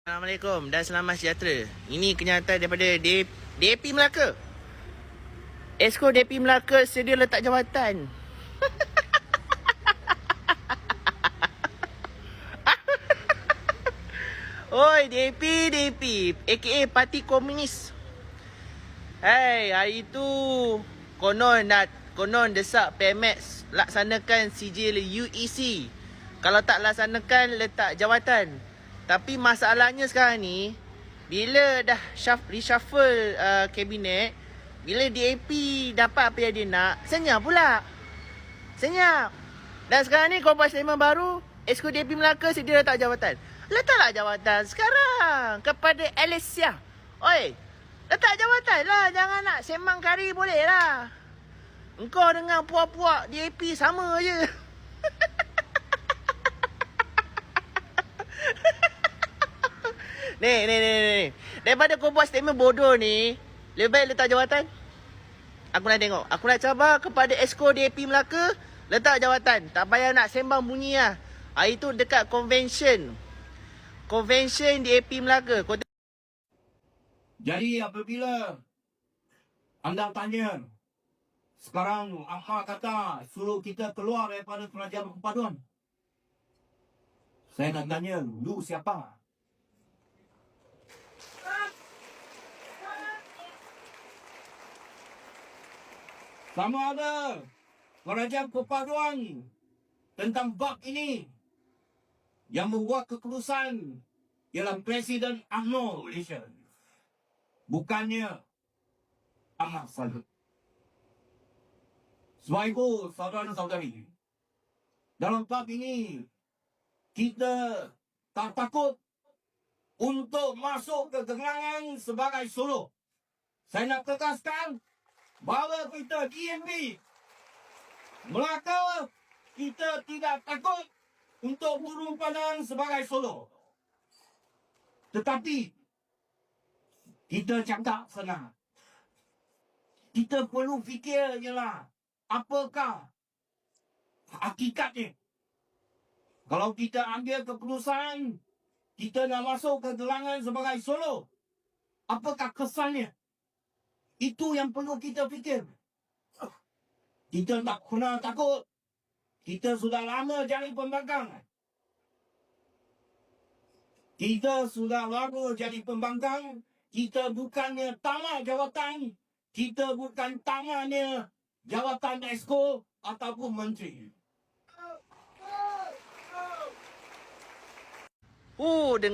Assalamualaikum dan selamat sejahtera. Ini kenyataan daripada DAP Melaka. Esko DAP Melaka sedia letak jawatan. Oi, DAP, aka Parti Komunis. Hai, hari tu konon desak PMX laksanakan sijil UEC. Kalau tak laksanakan, letak jawatan. Tapi masalahnya sekarang ni, bila dah reshuffle kabinet, bila DAP dapat apa yang dia nak, senyap pula. Senyap. Dan sekarang ni kau buat statement baru, Esko DAP Melaka sedia letak jawatan. Letaklah jawatan sekarang kepada Alicia. Oi, letak jawatan lah. Jangan nak sembang kari boleh lah. Engkau dengan puak-puak DAP sama je. Ni. Daripada kau buat statement bodoh ni, lebih baik letak jawatan. Aku nak tengok. Aku nak cabar kepada Esko DAP Melaka, letak jawatan. Tak payah nak sembang bunyi lah. Hari tu dekat convention DAP Melaka. Jadi apabila anda tanya, sekarang apa kata suruh kita keluar daripada kerajaan perpaduan? Saya nak tanya, lu siapa? Sama ada kerajaan perpaduan tentang bab ini yang membuat keputusan ialah Presiden UMNO Malaysia. Bukannya Ahmad saja. Sebab itu, saudara-saudari, dalam bab ini, kita tak takut untuk masuk ke gerangan sebagai suluh. Saya nak tegaskan bahawa kita DNB Melaka, kita tidak takut untuk turun padang sebagai suluh. Tetapi kita cakap senang. Kita perlu fikir jelah apakah hakikatnya. Kalau kita ambil keputusan kita nak masuk ke gerangan sebagai suluh, apakah kesannya? Itu yang perlu kita fikir. Kita tak pernah takut. Kita sudah lama jadi pembangkang. Kita bukannya tamak jawatan. Kita bukan tamaknya jawatan Esko ataupun menteri. Dengan